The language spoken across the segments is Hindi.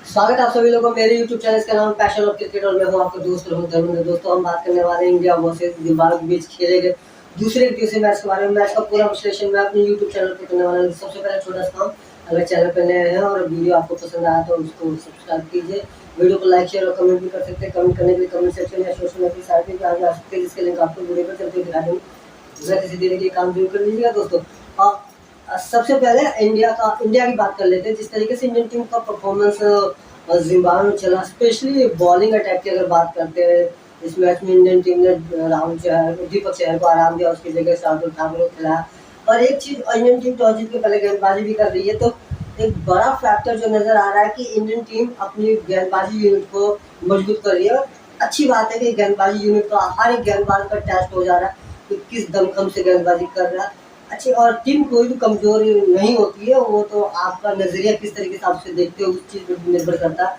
स्वागत है आप सभी लोगों को मेरे YouTube चैनल का नाम पैशन ऑफ क्रिकेट और मैं हूं आपका दोस्त रोहित धर्मेंद्र। दोस्तों हम बात करने वाले हैं इंडिया वर्सेस जिम्बाब्वे के बीच खेले गए दूसरे एकदिवसीय मैच के बारे में। मैच का पूरा विश्लेषण मैं अपने YouTube चैनल पर करने वाला हूं। सबसे पहले छोटा सा काम, अगर चैनल पर नए हैं और वीडियो आपको पसंद आया तो उसको सब्सक्राइब कीजिए। वीडियो को लाइक शेयर और कमेंट भी कर सकते हैं। कमेंट करने के लिए कमेंट सेक्शन या सोशल मीडिया साइट पर आगे आ सकते हैं, जिसके लिंक आपको वीडियो पर चलते दिखा देंगे। दूसरा किसी देने के काम जरूर कर लीजिएगा दोस्तों। सबसे पहले इंडिया की बात कर लेते हैं। जिस तरीके से इंडियन टीम का परफॉर्मेंस जिम्बाब्वे में चला, स्पेशली बॉलिंग अटैक की अगर बात करते हैं, इस मैच में इंडियन टीम ने दीपक चहर को आराम दिया, उसकी जगह शार्दुल ठाकुर को खिलाया। और एक चीज, इंडियन टीम टॉस जीत के पहले गेंदबाजी भी कर रही है, तो एक बड़ा फैक्टर जो नजर आ रहा है कि इंडियन टीम अपनी गेंदबाजी यूनिट को मजबूत कर रही है। अच्छी बात है कि गेंदबाजी यूनिट का हर एक गेंदबाज का टेस्ट हो जा रहा है कि किस दमखम से गेंदबाजी कर रहा है। अच्छी, और टीम कोई भी कमजोर नहीं होती है, वो तो आपका नजरिया किस तरीके से आप उसे देखते हो उस चीज पर निर्भर करता है।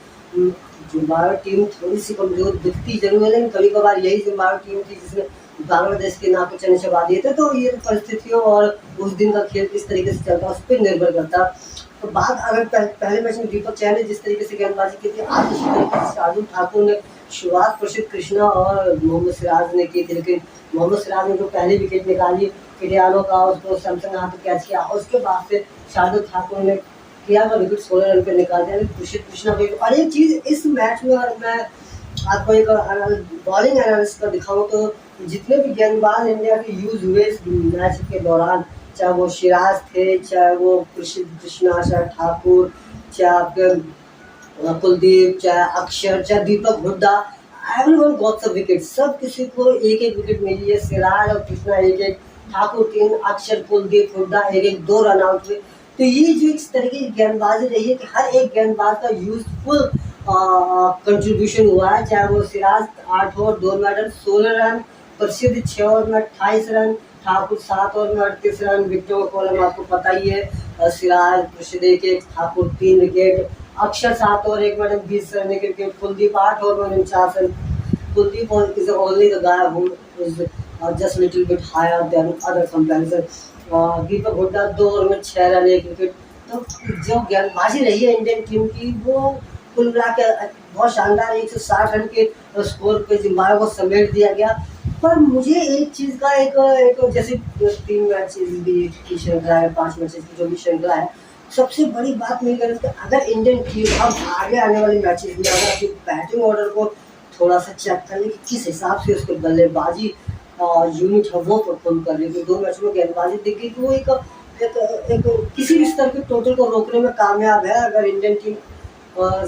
जिम्बाब्वे टीम थोड़ी सी कमजोर दिखती जरूर है, लेकिन कभी कभार यही जिम्बाब्वे टीम थी जिसने बांग्लादेश के नाक को चने चबा दिए थे। तो ये परिस्थितियों और उस दिन का खेल किस तरीके से चलता है उस पर निर्भर करता है। तो बात अगर पहले मैच में दीपक चहर ने जिस तरीके से गेंदबाजी की थी, आज उसी तरीके से शार्दुल ठाकुर ने शुरुआत प्रसिद्ध कृष्णा और मोहम्मद सिराज ने की थी, लेकिन मोहम्मद सिराज ने जो पहली विकेट निकाली किडियानो का, उसको सैमसंग हाथ कैच किया, उसके बाद से शार्दुल ठाकुर ने किया का विकेट 16 रन पे निकाल दिया प्रसिद्ध कृष्णा को। और एक चीज इस मैच में, और मैं आपको एक बॉलिंग एनालिसिस का दिखाऊं, तो जितने भी गेंदबाज इंडिया के यूज हुए इस मैच के दौरान, चाहे वो सिराज थे, चाहे वो प्रसिद्ध कृष्णा, चाहे ठाकुर, चाहे आपके कुलदीप, चाहे अक्षर, चाहे Deepak Hooda, everyone got some wicket. सब किसी को एक एक विकेट मिली है। सिराज और कृष्णा एक एक, ठाकुर 3, अक्षर, कुलदीप, हुड्डा एक एक, 2 रन आउट हुए। तो ये जो इस तरीके की गेंदबाजी रही है कि हर एक गेंदबाज का यूजफुल कंट्रीब्यूशन हुआ है। चाहे वो सिराज 8 ओवर 2 मैडल 16 रन, प्रसिद्ध 6 ओवर में 28 रन, ठाकुर 7 ओवर में 38 रन, विकेटों का कॉलम आपको पता ही है। सिराज प्रसिद्ध एक, ठाकुर 3 विकेट, अक्षर 7 ओवर 1 मैडल 20 रन के विकेट, कुलदीप 8 ओवर में 49 run. Kuldeep is only the guy who is just little bit higher than other comparison. Deepak Hooda 2 over में 6 रन 1 विकेट। तो जो गेंदबाजी रही है इंडियन टीम की, वो कुल मिला के बहुत शानदार 160 रन के स्कोर पे जिम्बाब्वे को समेट दिया गया। पर मुझे एक चीज़ का एक जैसे 3 मैचेस की श्रृंखला है, 5 मैचेस की जो भी श्रृंखला है, सबसे बड़ी बात मेरी गलत है, अगर इंडियन टीम अब आगे आने वाले मैचेस में अगर अपनी बैटिंग ऑर्डर को थोड़ा सा चेक कर ले कि किस हिसाब से उसके बल्लेबाजी यूनिट है वो परफॉर्म कर रही है। 2 मैच में गेंदबाजी दिख गई कि वो एक किसी भी स्तर के टोटल को रोकने में कामयाब है। अगर इंडियन टीम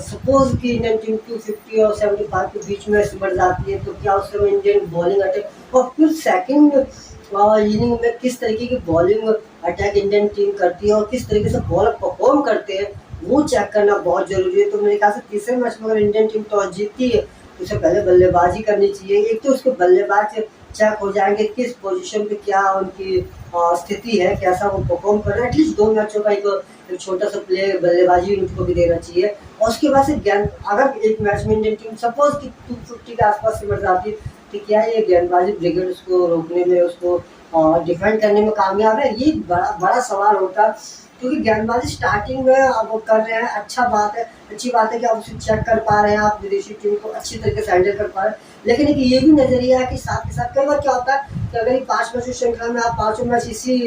सपोज कि इंडियन टीम 250 और 75 के बीच में सिमट जाती है, तो क्या उस समय इंडियन बॉलिंग अटैक और फिर सेकंड इनिंग में किस तरीके की बॉलिंग अटैक इंडियन टीम करती है और किस तरीके से बॉलर परफॉर्म करते हैं, वो चेक करना बहुत जरूरी है। तो मेरे ख्याल से तीसरे मैच में अगर इंडियन टीम टॉस जीतती है तो उसे पहले बल्लेबाजी करनी चाहिए। एक तो उसके बल्लेबाज चेक हो जाएंगे किस पोजीशन पे क्या उनकी स्थिति है, कैसा वो परफॉर्म कर रहे हैं। एटलीस्ट 2 मैचों का एक छोटा सा प्ले बल्लेबाजी यूनिट को भी देना चाहिए। और उसके बाद से अगर एक मैच में इंडियन टीम सपोज कि 250 के आसपास सिमट जाती है, तो क्या ये गेंदबाजी ब्रिगेड उसको रोकने में, उसको डिफेंड करने में कामयाब है? ये बड़ा सवाल होता है, क्योंकि गेंदबाजी स्टार्टिंग में आप कर रहे हैं, अच्छी बात है कि आप उसे चेक कर पा रहे हैं, आप विदेशी टीम को अच्छी तरीके से हैंडल कर पा रहे हैं। लेकिन एक ये भी नजरिया है कि साथ के साथ कई बार क्या होता है कि अगर 5 मैच की श्रृंखला में आप 5 मैच इसी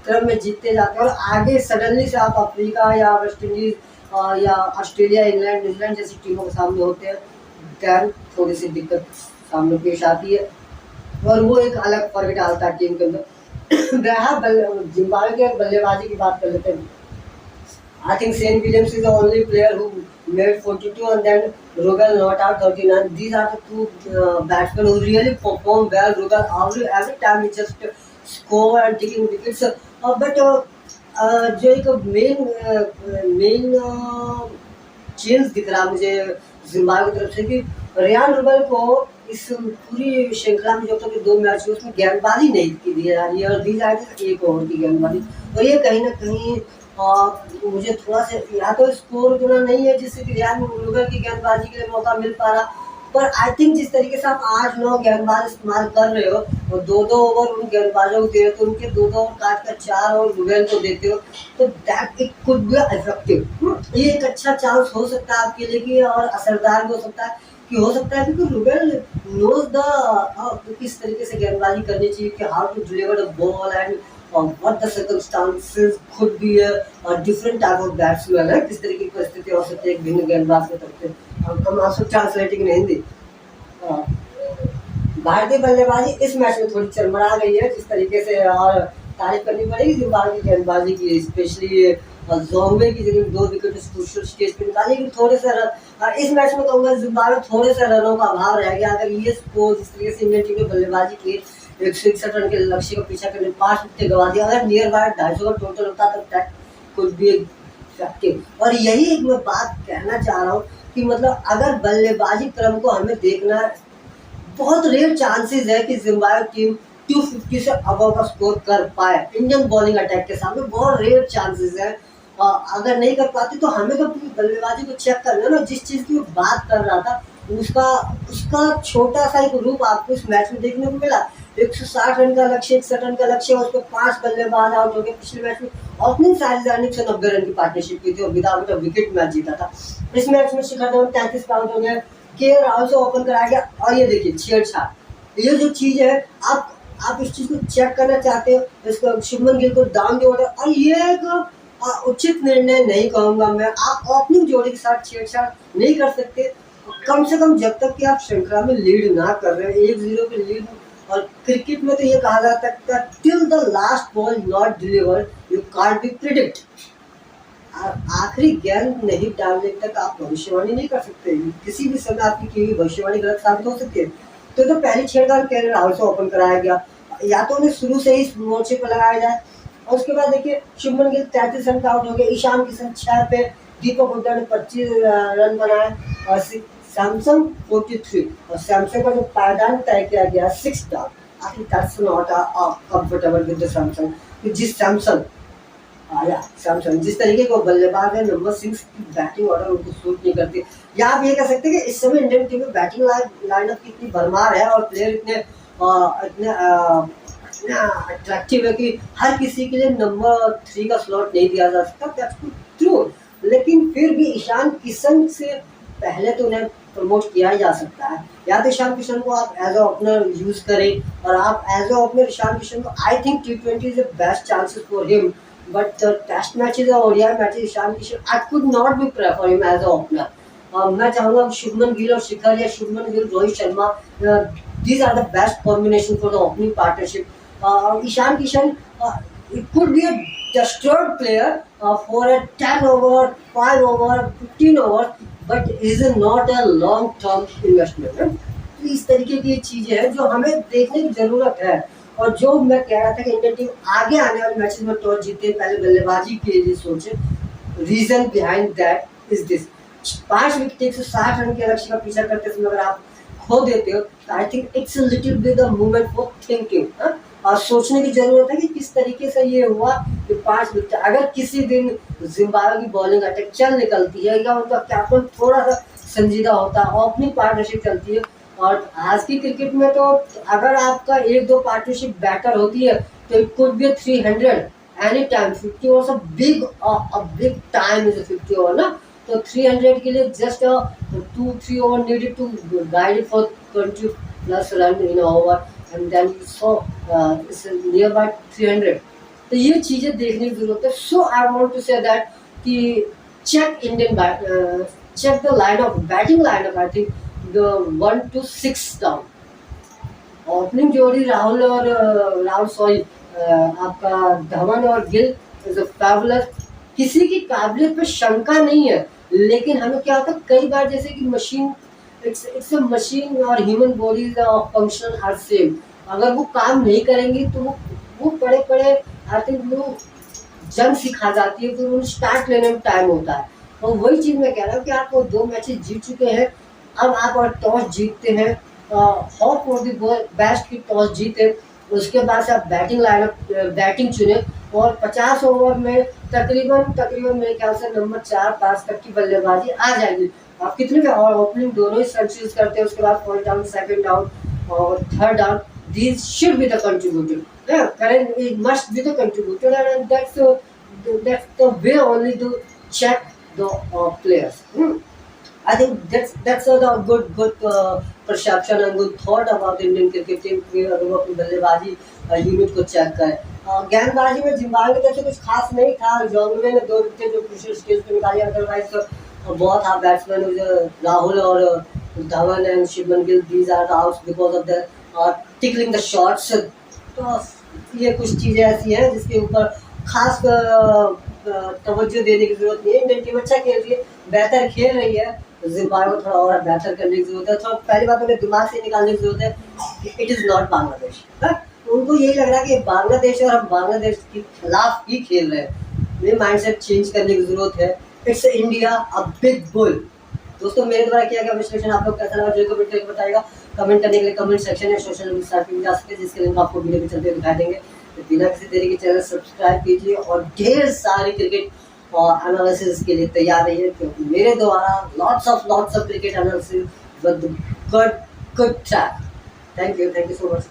क्रम में जीतते जाते हैं और आगे सडनली से आप अफ्रीका या वेस्ट इंडीज या ऑस्ट्रेलिया, इंग्लैंड, न्यूजीलैंड जैसी टीमों के सामने होते हैं, दैन थोड़ी सी दिक्कत सामने पेश आती है और वो एक अलग फर्क डालता है टीम के अंदर। जिम्बाब्वे के बल्लेबाजी की बात कर लेते हैं। I think Shane Williams is the only player who made 42 and then Rugal not out 39. These are the two batsmen who really perform well. Rugal every time he just score and taking wickets. But जो एक मेन चेंज दिख रहा मुझे जिम्बाब्वे की तरफ से कि रेयान रुगल को इस पूरी श्रृंखला में जब तक 2 मैच हुए उसमें गेंदबाजी नहीं की दी जा रही है और दी जा रही है 1 ओवर की गेंदबाजी। और ये कहीं ना कहीं मुझे थोड़ा सा या तो स्कोर उतना नहीं है जिससे कि रेयान रुगल की गेंदबाजी के लिए मौका मिल पा रहा, पर आई थिंक जिस तरीके से आप 8-9 गेंदबाज इस्तेमाल कर रहे हो और 2-2 ओवर उन गेंदबाजों को दे रहे हो, तो उनके 2-2 ओवर काट कर 4 ओवर रुबेल को देते हो, तो that it could be effective. ये एक अच्छा चांस हो सकता है आपके लिए कि और असरदार भी हो सकता है कि हो सकता है क्योंकि रुबेल नोज द किस तरीके से गेंदबाजी करनी चाहिए, कि how to deliver the ball and what the circumstances could be a different type of batsman है, किस तरीके की परिस्थिति हो सकती है एक भिन्न गेंदबाज के तरफ से। हम कम आंसू ट्रांसलेटिंग in हिंदी। भारतीय बल्लेबाजी इस मैच में थोड़ी चरमरा गई है जिस तरीके से, और तारीफ करनी पड़ेगी जिम्बाब्वे की गेंदबाजी की, स्पेशली जोंबे की जिन्होंने 2 विकेट क्रूशियल स्टेज पे निकाली, लेकिन थोड़े से इस मैच में कहूँगा जिम्बाब्वे थोड़े से रनों का अभाव रह गया। अगर ये स्कोर जिस तरीके से इंडियन टीम ने बल्लेबाजी की 161 रन के लक्ष्य का पीछा करने 5 विकेट गंवा दिया, अगर नियर बाय 250 का टोटल होता तो दैट कुड बी इफेक्टिव। और यही एक मैं बात कहना चाह रहा हूँ कि मतलब अगर बल्लेबाजी क्रम को हमें देखना है, बहुत रेयर चांसेस है कि जिम्बाब्वे टीम 250 से अबव का स्कोर कर पाए इंडियन बॉलिंग अटैक के सामने, बहुत रेयर चांसेस है। अगर नहीं कर पाती तो हमें तो अपनी बल्लेबाजी को चेक करना है ना। जिस चीज़ की बात कर रहा था उसका उसका छोटा सा एक रूप आपको इस मैच में देखने को मिला। 160 रन का लक्ष्य, 61 रन का लक्ष्य, उस पर 5 बल्लेबाज आउट हो गए। पिछले मैच में ओपनिंग साजिदार ने 190 रन की पार्टनरशिप की थी और विदाउट विकेट मैच जीता था। इस मैच में शिखर धवन 33 का आउट हो गया, के राहुल से ओपन कराया गया, और ये देखिए छेड़छाड़, ये जो चीज़ है आप इस चीज़ को चेक करना चाहते हो, इसको शुभमन गिल को डाउन द ऑर्डर, और ये एक उचित निर्णय नहीं कहूँगा मैं। आप ओपनिंग जोड़ी के साथ छेड़छाड़ नहीं कर सकते, कम से कम जब तक कि आप श्रृंखला में लीड ना कर रहे हैं, 1-0 की लीड। और क्रिकेट में तो ये कहा जाता है till the last ball not delivered you can't be predict. आखिरी गेंद नहीं डालने तक आप भविष्यवाणी नहीं कर सकते, किसी भी समय आपकी की हुई भविष्यवाणी गलत साबित हो सकती है। तो पहली छेड़छाड़ के राहुल से ओपन कराया गया, या तो उन्हें शुरू से ही मोर्चे पर लगाया जाए। और उसके बाद देखिए शुभमन गिल 33 रन का आउट हो गया, ईशान किशन 6 पे, दीपक हुड्डा ने 25 रन बनाए और सैमसंग 43, और सैमसंग का जो पायदान तय किया गया 6 down. I think that's not comfortable with the Samsung. जिस सैमसंग सैमसंग जिस तरीके को बल्लेबाज है, नंबर 6 की बैटिंग ऑर्डर उनको सूट नहीं करती। या आप ये कह सकते हैं कि इस समय इंडियन टीम में बैटिंग लाइनअप की इतनी भरमार है और प्लेयर इतने अट्रैक्टिव है कि हर किसी के लिए नंबर 3 का स्लॉट नहीं दिया जा सकता। दैट्स ट्रू, लेकिन फिर भी ईशान किशन से पहले तो उन्हें प्रमोट किया जा सकता है। या तो ईशान किशन को आप एज अ ओपनर यूज करें, और आप as a opener Ishan Kishan को, I think T20 is the best chances for him, but test matches और ODI matches Ishan Kishan I could not be prefer him as a opener. मैं चाहूँगा शुभमन गिल और शिखर, या Shubman Gill Rohit Sharma, these are the best combination for the opening partnership. Ishan Kishan it could be a destroyed player for a 10 over, 5 over, 15 over, but is not a long term investment। इस तरीके की चीजें हैं जो हमें देखने की जरूरत है। और जो मैं कह रहा था कि इंडियन टीम आगे आने वाले मैचेस में टॉस जीते, पहले बल्लेबाजी के लिए सोचे। Reason behind that is this, 5 wicket 160 run के लक्ष्य का पीछा करते समय अगर आप खो देते हो, तो I think it's a little bit the moment for thinking, और सोचने की जरूरत है कि किस तरीके से ये हुआ कि 5 विकेट। अगर किसी दिन जिम्बाब्वे की बॉलिंग अटैक चल निकलती है, या उनका कैप्टन थोड़ा सा संजीदा होता है, ओपनिंग पार्टनरशिप चलती है, और आज की क्रिकेट में तो अगर आपका 1-2 पार्टनरशिप बेटर होती है तो it could be 300 any time. 50 over big time is 50 over ना, तो 300 के लिए just 2-3 over needed to guide for 20+ run in over, and then you saw it's nearby 300। तो ये चीज़ें देखने की जरूरत है। So I want to say that कि check the lineup, batting lineup, I think the 1 to 6 down। Opening जोड़ी राहुल आपका धवन और गिल इज अ फैबुलस। किसी की काबिलियत पे शंका नहीं है, लेकिन हमें क्या होता है कई बार जैसे कि मशीन, इट्स अ मशीन और human body function are same. अगर वो काम नहीं करेंगी तो वो पड़े आई थिंक वो जंग सिखा जाती है, फिर उन्हें स्टार्ट लेने में टाइम होता है। और वही चीज़ मैं कह रहा हूँ कि आप 2 मैचेस जीत चुके हैं, अब आप और टॉस जीतते हैं, होप फॉर द बेस्ट की टॉस जीते, उसके बाद से आप बैटिंग चुने, और 50 ओवर में तकरीबन मेरे ख्याल से नंबर 4-5 तक की बल्लेबाजी आ जाएगी। आप कितने पे और ओपनिंग दोनों ही सर्च यूज करते हैं, उसके बाद फर्स्ट डाउन, सेकंड डाउन और third down, these should be the contributor. Yeah, current it must be the contributor, and that's the way only to check the players. I think that's the good perception and good thought about the Indian cricket team कि अगर वो अपनी बल्लेबाजी यूनिट को चेक करे। गेंदबाजी में जिम्बाब्वे जैसे कुछ खास नहीं था, जोंगवे ने 2 विकेट जो क्रूशियल स्टेज पे निकाली, अदरवाइज तो बहुत था बैट्समैन राहुल और Dhawan and Shubman Gill, these are the outs because of the tickling the shots. तो ये कुछ चीज़ें ऐसी हैं जिसके ऊपर खास तवज्जो देने की जरूरत नहीं है। इंडियन टीम अच्छा खेल रही है, बेहतर खेल रही है, जिम्बाब्वे को थोड़ा और बेहतर करने की जरूरत है। थोड़ा पहली बात उन्हें दिमाग से निकालने की जरूरत है कि इट इज़ नॉट बांग्लादेश। उनको यही लग रहा है कि बांग्लादेश है और हम बांग्लादेश के खिलाफ ही खेल रहे हैं। ये माइंडसेट चेंज करने की जरूरत है। It's India a big bull. दोस्तों मेरे द्वारा किया गया विश्लेषण आप लोग कैसा लगा जो कमेंट करके बताएगा। कमेंट करने के लिए कमेंट सेक्शन या सोशल मीडिया पे जा सकते हैं, जिसके लिंक आपको वीडियो के चलते दिखा देंगे। तो बिना किसी देरी के चैनल सब्सक्राइब कीजिए और ढेर सारी क्रिकेट और एनालिसिस के लिए तैयार रहिए, क्योंकि मेरे द्वारा lots of cricket analysis with good track. Thank you so much.